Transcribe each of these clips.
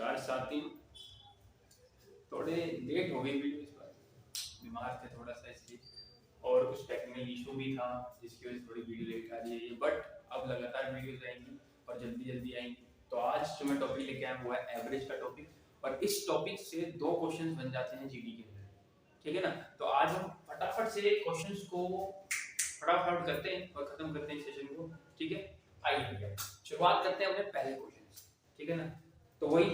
नमस्कार साथी। थोड़े लेट हो गई वीडियो इस बार, बीमार थे थोड़ा सा इसलिए, और कुछ टेक्निकल इशू भी था जिसकी वजह से थोड़ी वीडियो लेट आ रही है। बट अब लगातार वीडियोस आएंगी और जल्दी जल्दी आएंगी। तो आज जो मैं टॉपिक लेके आया हुआ है एवरेज का टॉपिक, और इस टॉपिक से 2 क्वेश्चंस बन जाते हैं जीडी के अंदर, ठीक है ना। तो आज हम फटाफट से क्वेश्चंस को फटाफट करते हैं और खत्म करते हैं सेशन को, ठीक है। आइए भैया शुरुआत करते हैं अपने पहले क्वेश्चन, ठीक है ना। तो वही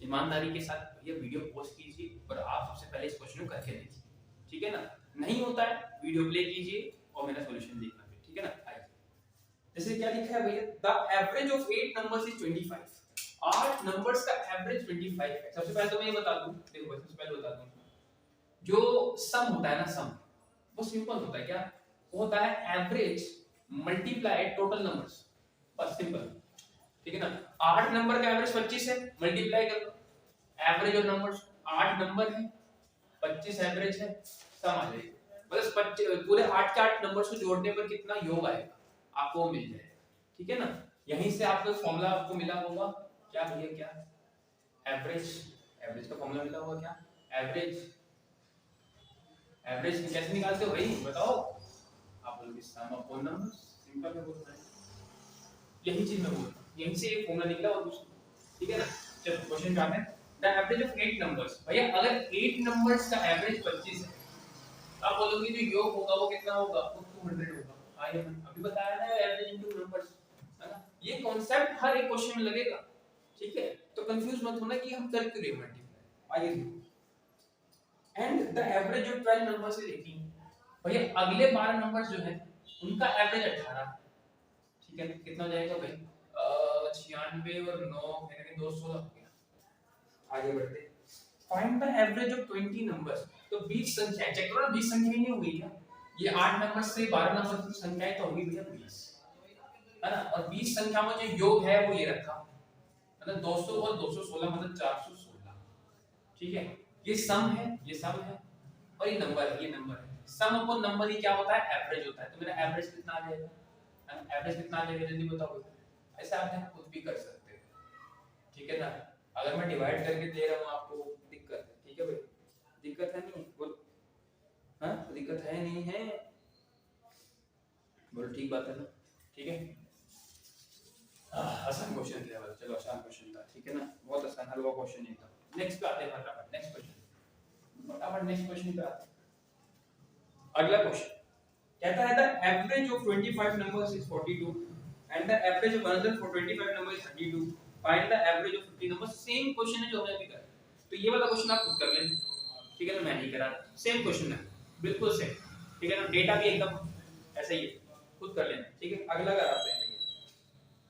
ईमानदारी के साथ भैया वीडियो पोस्ट कीजिए और आप सबसे पहले इस क्वेश्चन को करके देखिए, ठीक है ना। नहीं होता है वीडियो प्ले कीजिए और मेरा सॉल्यूशन देखना फिर, ठीक है ना। आइए, जैसे क्या लिखा है भैया, the average of 8 numbers is 25। 8 numbers का एवरेज 25 है। सबसे पहले तो मैं ये बता दूं, देखो सबसे पहले बता दूं, जो सम होता है ना, सम वो सिंपल होता है। क्या वो होता है? एवरेज मल्टीप्लाई टोटल नंबर्स, बस सिंपल, ठीक है ना। 8 नंबर का एवरेज 25 है, मल्टीप्लाई कर लो एवरेज ऑफ नंबर्स। 8 नंबर है, 25 एवरेज है, सम आ जाएगा। बस पूरे 8 के 8 नंबर्स को जोड़ने पर कितना योग आएगा आपको मिल जाएगा, ठीक है ना। यहीं से आपको फॉर्मूला आपको मिला होगा, क्या भैया, क्या एवरेज, एवरेज का फॉर्मूला मिला होगा क्या? एवरेज, एवरेज कैसे निकालते हो भाई बताओ? आप बोलोगे सम अपॉन नंबर्स, सिंपल है बोलना है। यही चीज मैं बोल रहा हूं, यहीं से एक फॉर्मूला निकला और कुछ, ठीक है ना। चलो क्वेश्चन पे आते हैं। द एवरेज ऑफ 8 नंबर्स, भैया अगर 8 नंबर्स का एवरेज 25 है, आप बोलोगे जो योग होगा वो कितना होगा? वो 200 होगा। आइए अभी बताया ना, एवरेज इनटू नंबर्स, है ना। ये कांसेप्ट हर एक क्वेश्चन में लगेगा, ठीक है। तो कंफ्यूज मत होना कि हम कर क्यों रहे मल्टीप्लाई। आइए देखो, and the average of 12 numbers is 18। भैया अगले 12 नंबर्स जो है उनका एवरेज 18, ठीक है। कितना हो जाएगा भाई? 96 और 9 यानी 216 हो गया। आगे बढ़ते हैं। Find the average of 20 numbers. तो 20 संख्याएं चेक करो ना, 20 संख्याएं नहीं हुई क्या? ये 8 नंबर से 12 नंबर की संख्याएं तो होगी भैया 20, है ना। और 20 संख्या में जो योग है वो ये रखा, मतलब 200 और 216 मतलब 416, ठीक है। ये सम है, ये सम है, और ये नंबर है, ये नंबर है। सम अपॉन नंबर ही क्या होता है? एवरेज होता है। तो मेरा एवरेज कितना आ जाएगा? एवरेज कितना आ जाएगा जल्दी बताओ। ऐसा आप खुद भी कर सकते हो, ठीक है ना। अगर मैं डिवाइड करके दे रहा हूं आपको, दिक्कत है, ठीक है भाई, दिक्कत है नहीं बोल, हाँ दिक्कत है नहीं है, बोलो ठीक बात है ना, ठीक है। आसान क्वेश्चन था, चलो आसान क्वेश्चन था, ठीक है ना, बहुत आसान हलवा क्वेश्चन नहीं था। नेक्स्ट पे आते हैं फटाफट, नेक्स्ट क्वेश्चन, फटाफट नेक्स्ट क्वेश्चन पे आते हैं। अगला क्वेश्चन कहता है the average of 25 numbers is 42 and the average of another 25 number is 32। Find the average of 50 numbers. Same question है जो हमने अभी करा, तो ये वाला क्वेश्चन आप खुद कर लेना, ठीक है ना, मैं नहीं करा। सेम क्वेश्चन है, बिल्कुल सेम, ठीक है ना। डेटा भी एकदम ऐसा ही है, खुद कर लेना, ठीक है। अगला कराते हैं,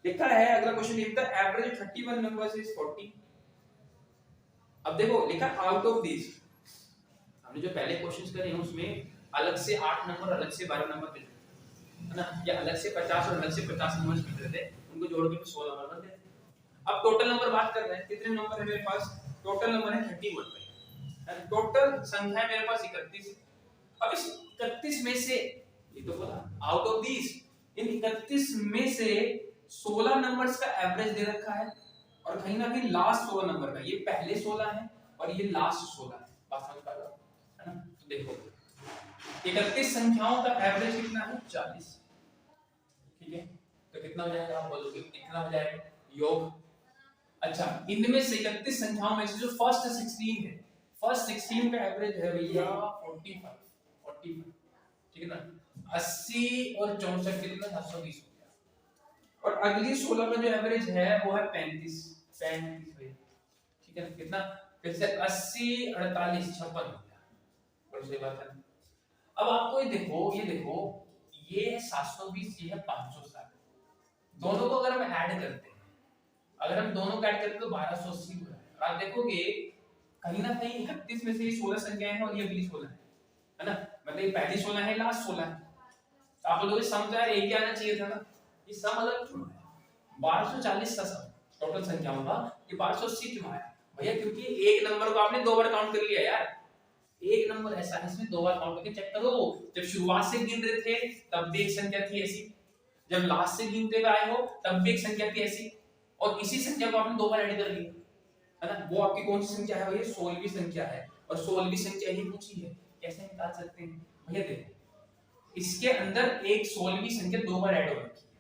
लिखा है अगला question, if the average 31 numbers is 40। अब देखो लिखा आउट ऑफ दिस, हमने जो पहले क्वेश्चंस करे हैं उसमें अलग से 8 नंबर, अलग से 12 नंबर मिल रहे, है ना, या अलग से 50 और अलग से 50 नंबर मिल रहे थे, उनको जोड़ के 16 नंबर बनते हैं। अब टोटल नंबर बात कर रहे हैं, कितने नंबर है मेरे पास? टोटल नंबर है 31 भाई, टोटल संख्या मेरे पास 31 है। अब इस 31 में से, ये तो बोला आउट ऑफ दिस, इन 31 में से 16 नंबर्स का एवरेज दे रखा है, और कहीं ना कहीं लास्ट 16 नंबर का, ये पहले 16 है और ये लास्ट 16 है, बात समझ पा रहे हो, है ना। तो देखो 31 संख्याओं का एवरेज कितना है? 40, ठीक है। तो कितना हो जाएगा? आप बोलोगे कितना हो जाएगा? योग। अच्छा, इनमें से 31 संख्याओं में से जो फर्स्ट 16 है, फर्स्ट 16 का एवरेज है भैया 45, 45, ठीक है ना। 80 और 64 कितना? 720 हो गया। और अगली 16 में जो एवरेज है वो है 35, 35 भाई, ठीक है ना। कितना? फिर से 80, 48, 56 हो गया, बड़ी सही बात है। अब आपको ये देखो, ये देखो, ये है 720, ये है 560, दोनों को अगर हम ऐड करते हैं, अगर हम दोनों को ऐड करते हैं तो 1280 हो रहा है। और आप देखोगे कहीं ना कहीं 31 में से ये 16 संख्याएं हैं और ये अगली 16 है ना, मतलब ये पहली 16 है, लास्ट 16 है। तो आप बोलोगे सम तो यार एक ही आना चाहिए था ना, ये सम अलग क्यों है? 1240 का सम टोटल संख्याओं का, ये 1280 क्यों आया भैया? क्योंकि एक नंबर को आपने दो बार काउंट कर लिया यार, एक नंबर ऐसा है इसमें दो बार काउंट करके चेक करो। जब शुरुआत से गिन रहे थे तब भी एक संख्या थी ऐसी, जब लास्ट से गिनते हुए आए हो तब भी एक संख्या थी ऐसी, और इसी संख्या को आपने दो बार ऐड कर लिया, है ना। वो आपकी कौन सी संख्या है भैया, 16वीं संख्या है, और 16वीं संख्या ही पूछी है, कैसे निकाल सकते हैं भैया। देखो इसके अंदर एक 16वीं संख्या 2 बार ऐड हो रखी है,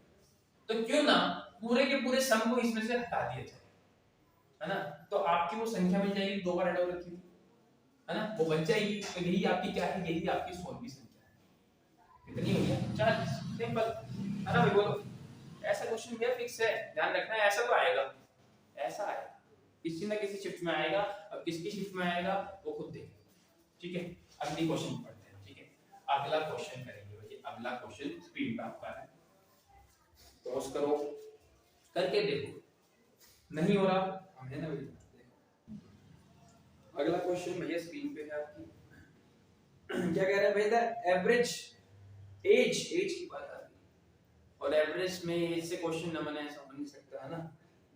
तो क्यों ना पूरे के पूरे सम को इसमें से हटा दिया जाए, है ना। तो आपकी वो संख्या मिल जाएगी 2 बार ऐड हो रखी थी, है ना, वो बन जाएगी। तो यही आपकी क्या है, यही आपकी 16वीं संख्या है। कितनी हो गई 40, सिंपल, है ना भाई। बोलो ऐसा क्वेश्चन भैया फिक्स है, ध्यान रखना है, ऐसा तो आएगा, ऐसा आएगा किसी ना किसी शिफ्ट में आएगा। अब किसकी शिफ्ट में आएगा वो खुद देखो, ठीक है। अगली क्वेश्चन पढ़ते हैं, ठीक है। अगला क्वेश्चन करेंगे भाई, अगला क्वेश्चन स्क्रीन पे आपका है, पॉज करो, करके देखो, नहीं हो रहा है ना भाई। अगला क्वेश्चन भैया स्क्रीन पे है आपकी। क्या कह रहा है भाई, द एवरेज एज की बात आ रही है, और एवरेज में एज से क्वेश्चन न बने ऐसा हो नहीं सकता, है ना।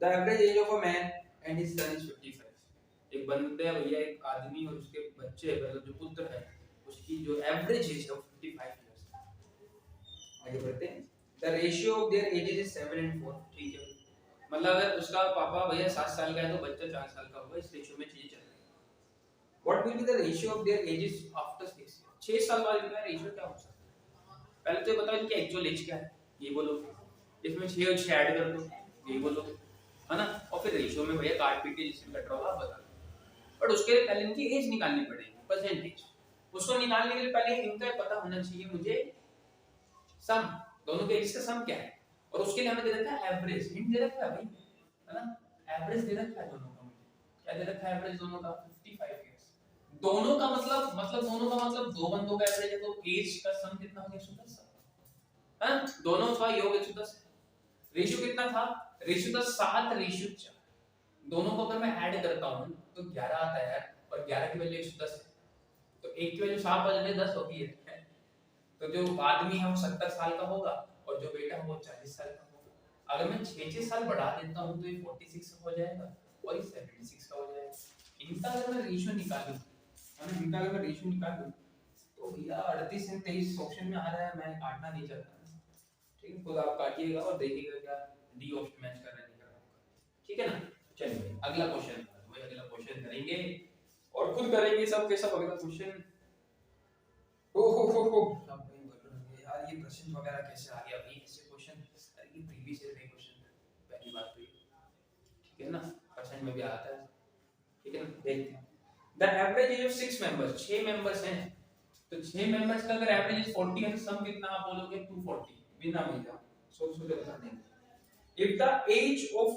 The average age of a man and his son is 55। एक बंदे भैया, एक आदमी और उसके बच्चे, मतलब जो पुत्र है, उसकी जो एवरेज एज है वो 55 इयर्स। आगे बढ़ते हैं। The ratio of their edges is 7 and 4, ठीक है। मतलब अगर उसका पापा भैया 7 साल का है तो बच्चा 4 साल का होगा, इस रेशियो में चीजें चल रही है। What will be the ratio of their edges after 6 year, 6 साल बाद इनका रेशियो क्या हो सकता है। पहले तो ये बताओ इनकी एक्चुअल एज क्या है, ये बोलो, इसमें 6 और 6 ऐड कर दो, ये बोलो, है ना। और फिर रेशियो में भैया काट पीट के जिसमें कट रहा होगा बता दो। बट उसके लिए पहले इनकी एज निकालनी पड़ेगी, परसेंटेज। उसको निकालने के लिए पहले इनका पता होना चाहिए मुझे सम, दोनों के एज का सम क्या है, और उसके लिए हमें दे रखा है एवरेज, हिंट दे रखा है भाई, है ना। एवरेज दे रखा है दोनों का, मुझे क्या दे रखा है एवरेज दोनों का, 55 इयर्स। दोनों का मतलब दोनों का मतलब दो बंदों का एवरेज है, तो एज का सम कितना हो गया 110, हां दोनों का योग 110 है। रेशियो कितना था, रेशियो था 7:4। दोनों को अगर मैं ऐड करता हूं तो 11 आता है यार, और 11 की वैल्यू 110 है, तो एक की वैल्यू 7 बदले 10 होती है। तो जो आदमी है वो 70 साल का होगा, और जो बेटा है वो 40 साल का होगा। अगर मैं 6 साल बढ़ा देता हूं तो ये 46 हो जाएगा, और ये 76 का हो जाएगा। इनका अगर मैं रेशियो निकालूं, है इनका अगर मैं रेशियो निकालूं, तो भैया 38 से 23 ऑप्शन में आ रहा है, मैं काटना नहीं चाहता, ठीक है। खुद आप काटिएगा और देखिएगा क्या डी ऑप्शन मैच कर रहा है नहीं कर रहा, ठीक है ना। चलिए अगला क्वेश्चन, वही अगला क्वेश्चन करेंगे, और खुद करेंगे सब के सब। अगला क्वेश्चन, ओहो अब भाई बोल रहे हैं यार ये प्रश्न वगैरह कैसे आ गया भाई, ऐसे क्वेश्चन, अरे ये प्रीवियस ईयर के क्वेश्चन, पहली बात तो ये, ठीक है ना, परसेंट में भी आता है, ठीक है ना। देखते हैं। The average age of 6 members, 6 members हैं, तो 6 मेंबर्स का अगर एवरेज एज 40 है तो सम कितना आप बोलोगे 240, बिना मिला सोच सोच बता देंगे। If the age of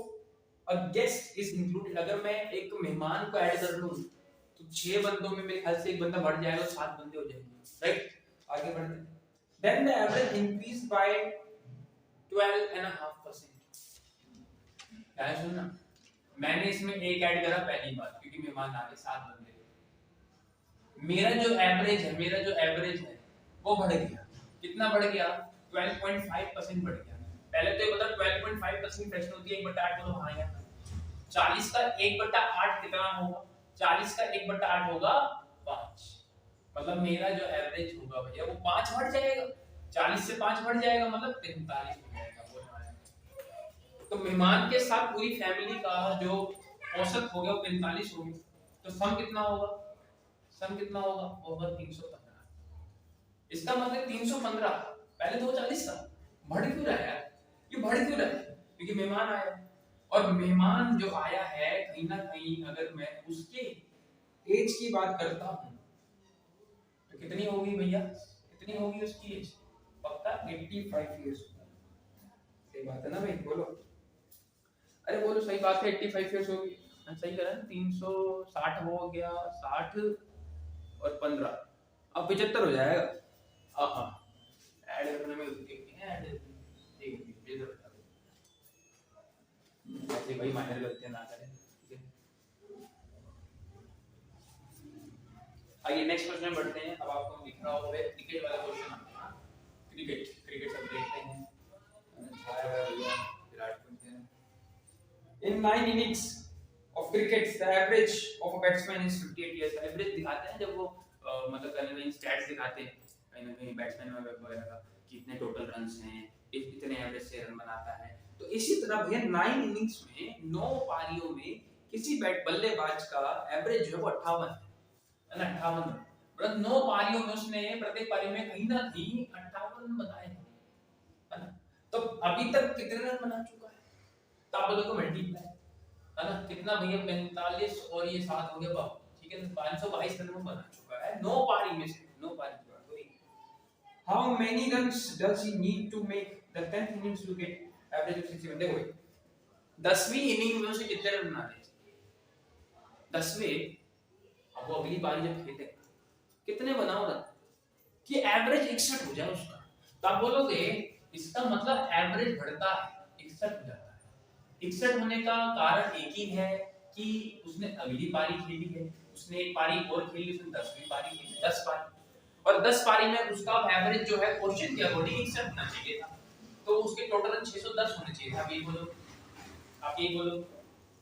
a guest is included, अगर मैं एक मेहमान को ऐड कर लूं तो 6 बंदों में मेरे ख्याल से एक बंदा बढ़ जाएगा, 7 बंदे हो जाएंगे, राइट। आगे बढ़ते हैं। Then the average increase by 12.5%। क्या है सुनना, मैंने इसमें एक ऐड करा पहली बार क्योंकि मेहमान आ गए 7 बंदे, मेरा जो एवरेज है वो बढ़ गया, कितना बढ़ गया 12.5% बढ़ गया। पहले तो ये बता 12.5% फ्रैक्शन होती है 1/8 बोलो, हाँ यार 40 का 1/8 कितना होगा, 40 का 1/8 होगा 5, मतलब मेरा जो एवरेज होगा भैया वो 5 बढ़ जाएगा, 40 से 5 बढ़ जाएगा, मतलब 43 हो जाएगा, बोल रहा है। तो मेहमान के साथ पूरी फैमिली का जो औसत हो गया वो 45 हो गया, तो सम कितना होगा, सम कितना होगा, होगा 315। इसका मतलब 315, पहले तो 40 था, बढ़ क्यों रहा है यार, ये बढ़ क्यों रहा है, क्योंकि मेहमान आया, और मेहमान जो आया है कहीं ना कहीं अगर मैं उसके एज की बात करता हूं तो कितनी होगी भैया, कितनी होगी उसकी एज, पक्का 85 इयर्स। सही बात है ना भाई, बोलो, अरे बोलो सही बात है, 85 इयर्स होगी, सही करा ना, 360 हो गया, 60 और 15 अब 75 हो जाएगा। हाँ ऐड करने में ऐड ऐसे भाई माइनर गलतियां ना करें, ठीक है। आइए नेक्स्ट क्वेश्चन बढ़ते हैं। अब आपको दिख रहा होगा क्रिकेट वाला क्वेश्चन आता है, क्रिकेट क्रिकेट सब देखते हैं, Virat Kohli. In 9 innings of cricket, the average of a batsman is 58 years. Average दिखाते हैं जब वो मतलब कहीं ना कहीं स्टैट्स दिखाते हैं, कहीं ना कहीं बैट्समैन वगैरह का कितने टोटल रन्स हैं, इतने एवरेज से रन बनाता है। तो इसी तरह भैया 9 इनिंग्स में 9 पारियों में किसी बैट बल्लेबाज का एवरेज जो है वो 58 है ना, 58 मतलब 9 पारियों में उसने प्रत्येक पारी में कहीं ना कहीं 58 रन बनाए हैं, है ना। तो अभी तक कितने रन बना चुका है, तो आप बोलोगे मल्टीप्लाई, है ना, कितना भैया 45 और ये 7 हो गया बाबू, ठीक है, 522 रन वो बना चुका है 9 पारी में से, 9 पारी की बात हो रही है। How many runs does he need to make the 10th innings to get average of 60? देखो 10वीं इनिंग में उसे कितने रन बनाने चाहिए, 10वें, अब वो अगली बारी जब खेलेगा कितने बनाओ रन कि एवरेज 61 हो जाए उसका, तो आप बोलोगे इसका मतलब एवरेज बढ़ता है, 61 हो जाता है। 61 होने का कारण एक ही है कि उसने अगली पारी खेली है, उसने एक पारी और खेली, उसने 10वीं पारी खेली, 10 पारी, और 10 पारी में उसका एवरेज जो है क्वेश्चन के अकॉर्डिंग 61 होना चाहिए था, तो उसके टोटल रन 610 होने चाहिए था। आप ये बोलो, आप ये बोलो,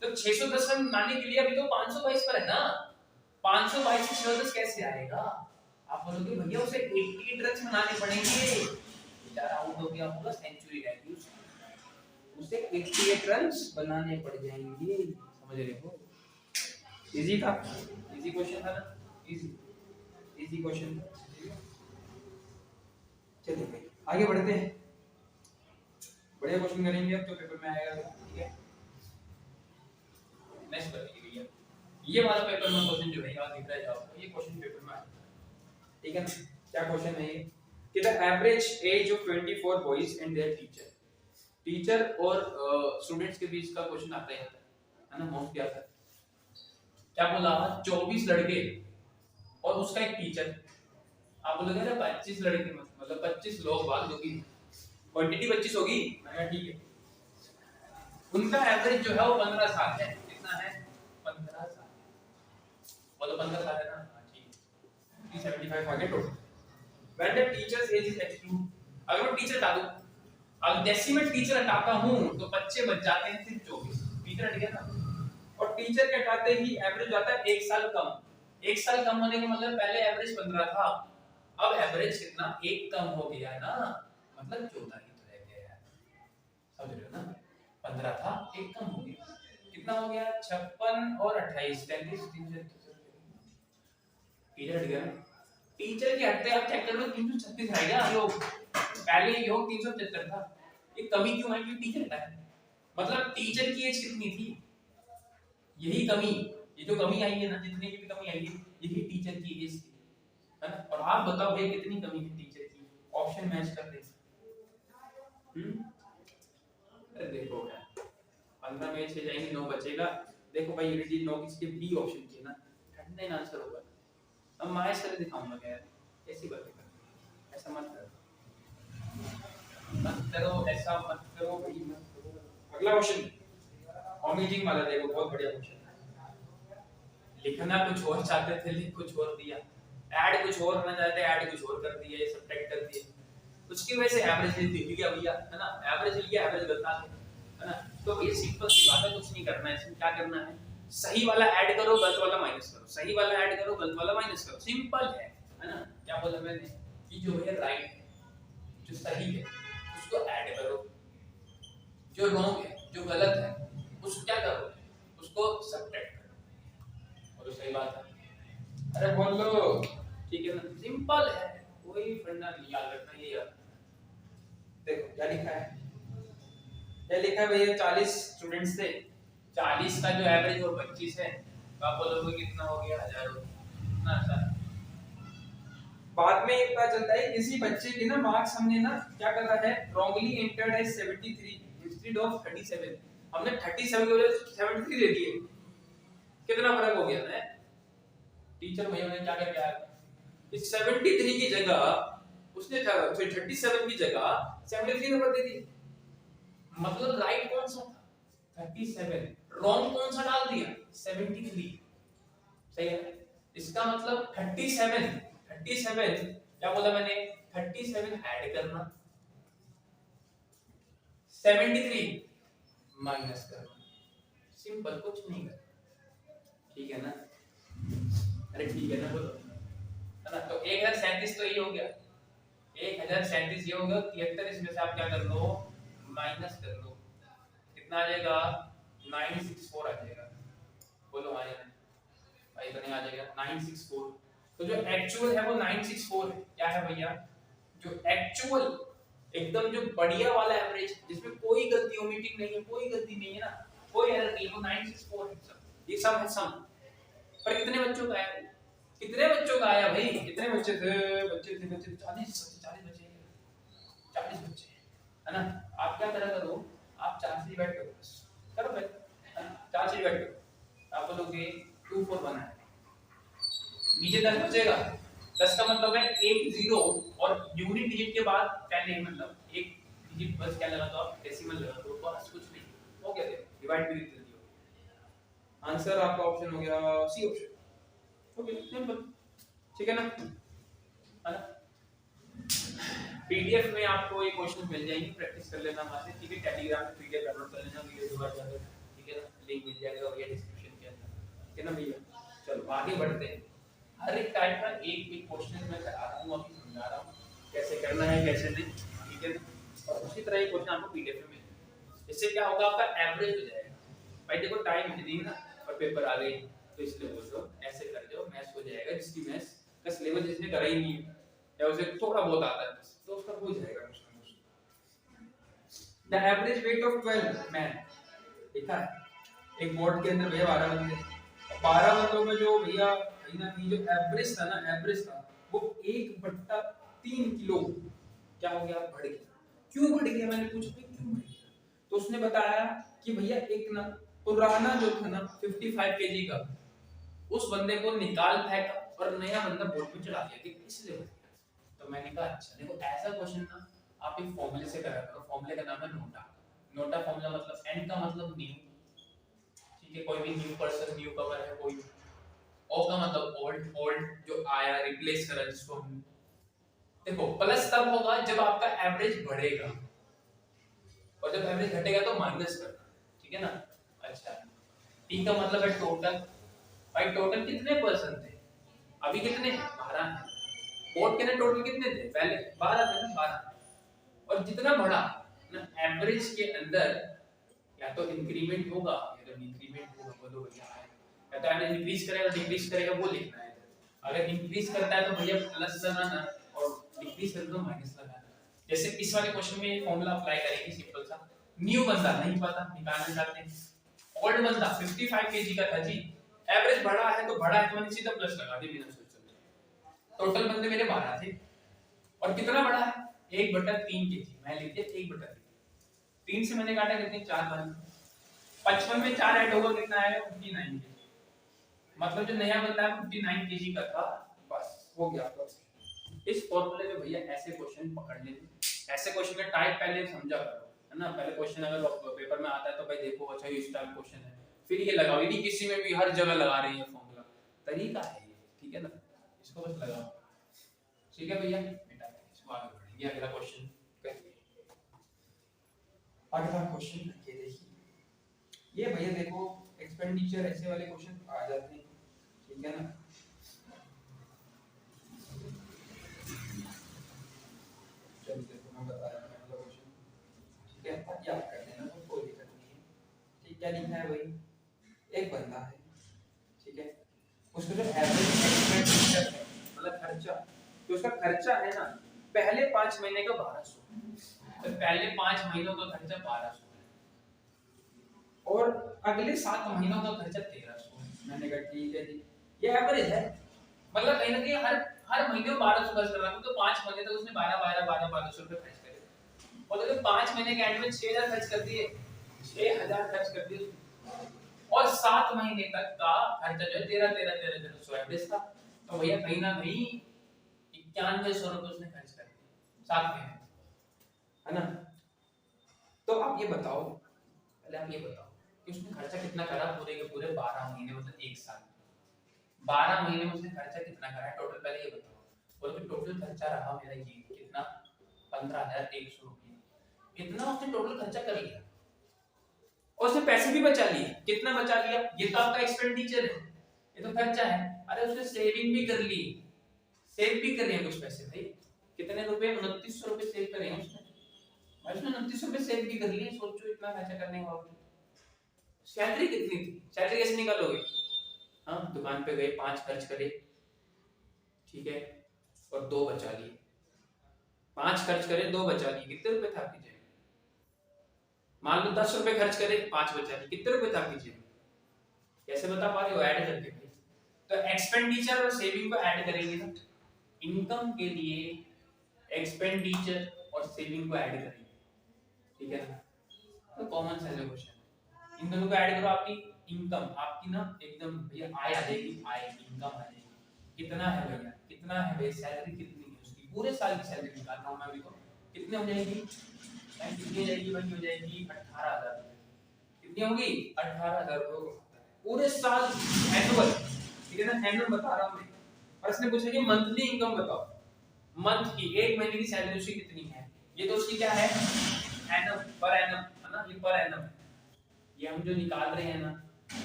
तो 610 रन बनाने के लिए अभी तो 522 पर है ना, 522 से 610 कैसे आएगा, आप बोलोगे भैया उसे 88 रन बनाने पड़ेंगे, बेचारा आउट हो गया होगा, सेंचुरी रहेगी उसे 88 रन बनाने पड़ जाएंगे, समझ रहे हो। इजी था, इजी क्वेश्चन था ना, इजी इजी क्वेश्चन। चलिए आगे बढ़ते हैं, बढ़िया क्वेश्चन करेंगे अब तो पेपर में आएगा, ठीक है। नेक्स्ट करिए भैया, ये वाला पेपर में क्वेश्चन जो है याद दिख रहा है आपको, ये क्वेश्चन पेपर में आएगा, ठीक है ना। क्या क्वेश्चन है ये कि the average age of 24 boys and there teacher, teacher और स्टूडेंट्स के बीच का क्वेश्चन आता है ना, मोस्ट आता है। क्या बोला, 24 लड़के और उसका एक टीचर, आप बोलोगे ना 25 लड़के मतलब 25 लोग बात होगी, क्वांटिटी 25 होगी, ठीक है। उनका एवरेज जो है वो 15 साल है, कितना है, 15 साल, बोलो 15 साल है ना, ठीक है, 375 आगे total. When the teacher's age is excluded, अगर मैं टीचर हटा दूं, अब डेसिमल टीचर हटाता हूं तो बच्चे बच जाते हैं सिर्फ 24, टीचर हट गया ना, और टीचर के हटाते ही एवरेज आता है 1 साल कम, 1 साल कम होने का मतलब पहले एवरेज 15 था, अब एवरेज कितना 1 कम हो गया है ना, मतलब 14 ही तो रह गया है, समझ रहे हो ना, 15 था 1 कम हो गया, कितना हो गया 56 और 28 33, टीचर हट गया ना, टीचर के हटते आप चेक करो 336 रह गया योग, पहले योग 375 था, ये कमी क्यों है, क्योंकि टीचर हटा है, मतलब टीचर की एज कितनी थी, यही कमी, ये जो कमी आई है ना, जितनी की भी कमी आई है यही टीचर की एज थी, है ना। और आप बताओ भाई कितनी कमी है टीचर की, ऑप्शन मैच कर दे, अरे देखो यार 15 में 6 जाएंगे 9 बचेगा, देखो भाई यूनिटी 9 किसके बी ऑप्शन की ना, 39 आंसर होगा। अब माइनस करके दिखाऊंगा यार, ऐसी बातें कर, ऐसा मत करो, मत करो, ऐसा मत करो भाई, मत करो। अगला क्वेश्चन ओमिटिंग वाला देखो, बहुत बढ़िया क्वेश्चन है, लिखना कुछ और चाहते थे लिख कुछ और दिया, ऐड कुछ और करना चाहते ऐड कुछ और कर दिया, ये सब्ट्रैक्ट कर दिया, उसकी वजह से एवरेज लिख लिया भैया, है ना, एवरेज लिया एवरेज गलत आ गया, है ना। तो ये सिंपल सी बात है, कुछ नहीं करना है, इसमें क्या करना है, सही वाला ऐड करो गलत वाला माइनस करो, सही वाला ऐड करो गलत वाला माइनस करो, सिंपल है ना। क्या बोला मैंने कि जो है राइट है, जो सही है उसको ऐड करो, जो रॉन्ग है जो गलत है उसको क्या करो, उसको सब्ट्रैक्ट करो, और सही बात है, अरे बोल लो, ठीक है ना, सिंपल है, कोई फंडा नहीं, याद रखना ये याद। देखो क्या लिखा है, क्या लिखा है भैया, 40 स्टूडेंट्स थे, 40 का जो एवरेज वो 25 है, तो आप बोलोगे कितना हो गया, 1000 हो गया ना, आसान। बाद में एक पता चलता है किसी बच्चे के ना मार्क्स हमने ना क्या कर रहा है, wrongly entered as 73 instead of 37, हमने 37 की वजह से 73 दे दिए, कितना फर्क हो गया ना, टीचर भैया ने क्या करके आया, इस 73 की जगह उसने 37 की जगह 73 नंबर दे दिए, मतलब राइट कौन सा था 37, रॉन्ग कौन सा डाल दिया 73, सही है, इसका मतलब 37 क्या बोला मैंने, 37 ऐड करना, 73 माइनस करना, सिंपल, कुछ नहीं करना, ठीक है ना, अरे ठीक है ना, बोलो, है ना। तो 1037 तो ये हो गया, 1037 ये हो गया, 73 इसमें से आप क्या कर लो, माइनस कर लो, कितना आ जाएगा 964 आ जाएगा, बोलो हाँ या नहीं? भाई करने आ जाएगा 964। तो जो एक्चुअल है वो 964 है। क्या है भैया? जो एक्चुअल एकदम जो बढ़िया वाला एवरेज जिसमें कोई गलती ओमिटिंग नहीं है, कोई गलती नहीं है ना, कोई एरर नहीं है, वो 964 है सब। ये सब है सम। पर कितने बच्चों का आया? कितने बच्चों का आया भाई? कितने बच्चे थे? बच्चे 40 बच्चे 40 बच्चे है ना। आप क्या करा करो, आप 4 से डिवाइड करो बस, करो भाई, है ना? 4 से डिवाइड करो, आप बोलोगे 2 4 बना है, नीचे 10 बचेगा। 10 का मतलब है एक जीरो, और यूनिट डिजिट के बाद 10 है, मतलब एक डिजिट बस क्या लगा दो आप, डेसिमल लगा दो, बस कुछ नहीं हो गया। डिवाइड भी जल्दी हो। आंसर आपका ऑप्शन हो गया सी ऑप्शन। ओके सिंपल, ठीक है ना, है ना। पीडीएफ में आपको ये क्वेश्चन मिल जाएंगे, प्रैक्टिस कर लेना वहां से, ठीक है। टेलीग्राम में पीडीएफ डाउनलोड कर लेना, वीडियो दोबारा जाकर, ठीक है ना, लिंक मिल जाएगा भैया डिस्क्रिप्शन के अंदर, ठीक है ना भैया। चलो आगे बढ़ते हैं। हर एक टाइप का एक एक क्वेश्चन मैं करा रहा हूं, अभी समझा रहा हूं कैसे करना है कैसे नहीं, ठीक है ना। और उसी तरह ये क्वेश्चन आपको पीडीएफ में मिल जाएगा। इससे क्या होगा, आपका एवरेज हो जाएगा। भाई देखो टाइम है नहीं ना, और पेपर आ गए, तो इसलिए बोल दो ऐसे कर दो, मैथ्स हो जाएगा। जिसकी मैथ्स का सिलेबस जिसने करा ही नहीं है या उसे थोड़ा बहुत आता है बस, तो उसका हो जाएगा कुछ ना कुछ। The average weight of 12 man, देखा है एक बोर्ड के अंदर भैया 12 बंदे, 12 बंदों में जो भैया कहीं ना कहीं जो एवरेज था ना, एवरेज था वो 1/3 किलो क्या हो गया, बढ़ गया। क्यों बढ़ गया, मैंने पूछा क्यों बढ़ गया, तो उसने बताया कि भैया एक ना पुराना जो था ना 55 केजी का, उस बंदे को निकाल फेंका और नया बंदा बोर्ड पे चढ़ा दिया, कि इसलिए बढ़ गया। तो मैंने कहा अच्छा देखो ऐसा क्वेश्चन ना आप एक फॉर्मूले से करा करो। फॉर्मूले का नाम है नोटा। नोटा फॉर्मूला मतलब एन का मतलब न्यू, ठीक है, कोई भी न्यू पर्सन, न्यू कवर है कोई। ओ का मतलब ओल्ड, ओल्ड जो आया रिप्लेस करा जिसको हम। देखो प्लस तब होगा जब आपका एवरेज बढ़ेगा, और जब एवरेज घटेगा तो माइनस करना, ठीक है ना। अच्छा, टी का मतलब है टोटल। भाई टोटल कितने पर्सन थे, अभी कितने हैं, 12 हैं। बोर्ड के ना टोटल कितने थे, पहले 12 थे ना, 12। और जितना बढ़ा ना एवरेज के अंदर, या तो इंक्रीमेंट होगा या तो डिक्रीमेंट होगा, बोलो भैया है, या तो एवरेज इंक्रीज करेगा डिक्रीज करेगा, वो लिखना है। अगर इंक्रीज करता है तो भैया प्लस लगाना, और डिक्रीज करता है तो माइनस लगाना। जैसे इस वाले क्वेश्चन में ये फार्मूला अप्लाई करेंगे सिंपल सा। न्यू बंदा नहीं पता, निकालना चाहते हैं। ओल्ड बंदा 55 केजी का था जी, एवरेज बढ़ा है तो बढ़ा है, तो मैंने सीधा प्लस लगा दिया बिना सोचे। टोटल बंदे मेरे 12 थे, और कितना बढ़ा है 1/3 केजी, मैं लिख दिया 1/3। 3 से मैंने काटा कितने, 4 बन। 55 में 4 ऐड होगा कितना आएगा, 59 केजी। मतलब जो नया बंदा है 59 केजी का था, बस हो गया आपका। इस फॉर्मूले में भैया ऐसे क्वेश्चन पकड़ लेते, ऐसे क्वेश्चन का टाइप पहले समझा करो, है ना। पहले क्वेश्चन अगर पेपर में आता है तो भाई देखो अच्छा ये इस टाइप क्वेश्चन है, फिर ये लगाओ। यदि किसी में भी हर जगह लगा रही है फॉर्मूला, तरीका है ये, ठीक है ना, इसको बस लगाओ, ठीक है भैया। बेटा इसको आगे बढ़ेंगे, अगला क्वेश्चन करिए। अगला क्वेश्चन ये देखिए, ये भैया देखो एक्सपेंडिचर ऐसे वाले क्वेश्चन आ जाते हैं, ठीक है ना। चलो देखो मैं बता रहा हूं अगला क्वेश्चन, ठीक है, याद कर लेना तो कोई दिक्कत नहीं है। ठीक, क्या लिखा है भाई, एक बंदा है, ठीक है, उसका जो एवरेज एक्सपेंडिचर है मतलब खर्चा, तो उसका खर्चा है ना पहले 5 महीने का 1200, तो पहले 5 महीनों का खर्चा 1200 है, और अगले 7 महीनों का खर्चा 1300 है। मैंने कहा ठीक है जी, ये एवरेज है, मतलब कहीं ना कहीं हर महीने में 1200 खर्च कर रहा है, तो 5 महीने तक उसने 1200 रुपए खर्च करे, और जब 5 महीने के एंड में 6000 खर्च कर दिए, 6000 खर्च कर दिए, और 7 महीने तक का खर्चा जो है 1300 एवरेज था। तो भैया कहीं ना कहीं 9100 रुपए उसने खर्च कर दिए 7 महीने, है ना। तो आप ये बताओ, पहले आप ये बताओ कि उसने खर्चा कितना करा पूरे के पूरे 12 महीने, मतलब एक साल, 12 महीने में उसने खर्चा कितना करा है टोटल, पहले ये बताओ। बोलो कि टोटल खर्चा रहा मेरा ये कितना, 15100 रुपए, इतना उसने टोटल खर्चा कर लिया, और उसने पैसे भी बचा लिए। कितना बचा लिया, ये तो आपका एक्सपेंडिचर है, ये तो खर्चा है। अरे उसने सेविंग भी कर ली, सेव भी कर रहे हैं कुछ पैसे भाई, कितने रुपए, 2900 रुपए सेव करे हैं उसने। भाई उसने 2900 रुपए सेव भी कर लिए, सोचो इतना खर्चा करने के बावजूद। सैलरी कितनी थी, सैलरी कैसे निकालोगे, हाँ, दुकान पे गए, 5 खर्च करे, ठीक है, और 2 बचा लिए। 5 खर्च करे, 2 बचा लिए, कितने रुपए थे आपकी जेब में? मान लो 10 रुपए खर्च करे, 5 बचा लिए, कितने रुपए थे आपकी जेब में? कैसे बता पा रहे हो? ऐड करके भाई। तो एक्सपेंडिचर और सेविंग को ऐड करेंगे ना, इनकम के लिए एक्सपेंडिचर और सेविंग को ऐड करेंगे, ठीक है ना? तो कॉमन सेंस क्वेश्चन, इन दोनों को ऐड करो, आपकी इनकम, आपकी ना एकदम भैया आय आ जाएगी, आय इनकम आ जाएगी। कितना है भैया, कितना है भाई, सैलरी कितनी है उसकी, पूरे साल की सैलरी निकाल रहा हूं मैं अभी, तो कितने हो जाएगी? कितनी हो जाएगी भाई? हो जाएगी 18,000। कितनी होगी? 18,000 रुपए पूरे साल, एनुअल, ठीक है ना? एनुअल बता रहा हूं मैं। और इसने पूछा कि मंथली इनकम बताओ, मंथ की, एक महीने की सैलरी उसकी कितनी है? ये तो उसकी क्या है? एनम, पर एनम है ना, ये पर एनम। ये हम जो निकाल रहे हैं ना,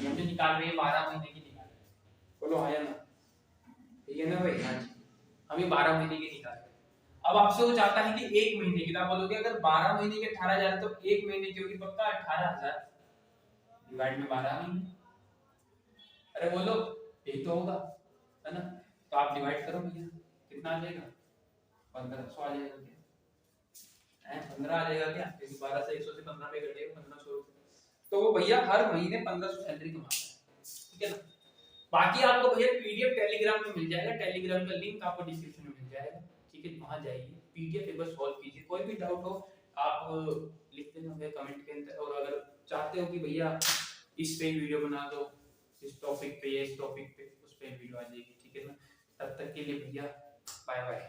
ये हम जो निकाल रहे हैं 12 महीने की निकाल रहे हैं। बोलो हाँ या ना? ठीक है ना भाई? हाँ जी, हम ये 12 महीने की निकाल रहे हैं। अब आपसे वो चाहता है कि एक महीने की, तो आप बोलोगे अगर 12 महीने के 18,000 तो एक महीने की होगी पक्का 18,000 डिवाइड में 12 महीने। अरे बोलो, यही तो होगा, है ना? तो आप डिवाइड करो भैया, कितना आ जाएगा? 1500 आ जाएगा क्या? 15 आ जाएगा क्या? क्योंकि 12 से 100 से 15 पे कटेगा 1500 रुपए। तो वो भैया हर महीने 1500 सैलरी कमाता है, ठीक है ना? बाकी आपको भैया पीडीएफ टेलीग्राम में मिल जाएगा, टेलीग्राम का लिंक आपको डिस्क्रिप्शन में मिल जाएगा, ठीक है? वहां जाइए, पीडीएफ एक बार सॉल्व कीजिए, कोई भी डाउट हो आप लिख देना भैया कमेंट के अंदर। और अगर चाहते हो कि भैया इस पे वीडियो बना दो, इस टॉपिक पे या इस टॉपिक पे, उस पे वीडियो आ जाएगी, ठीक है ना? तब तक के लिए भैया बाय बाय।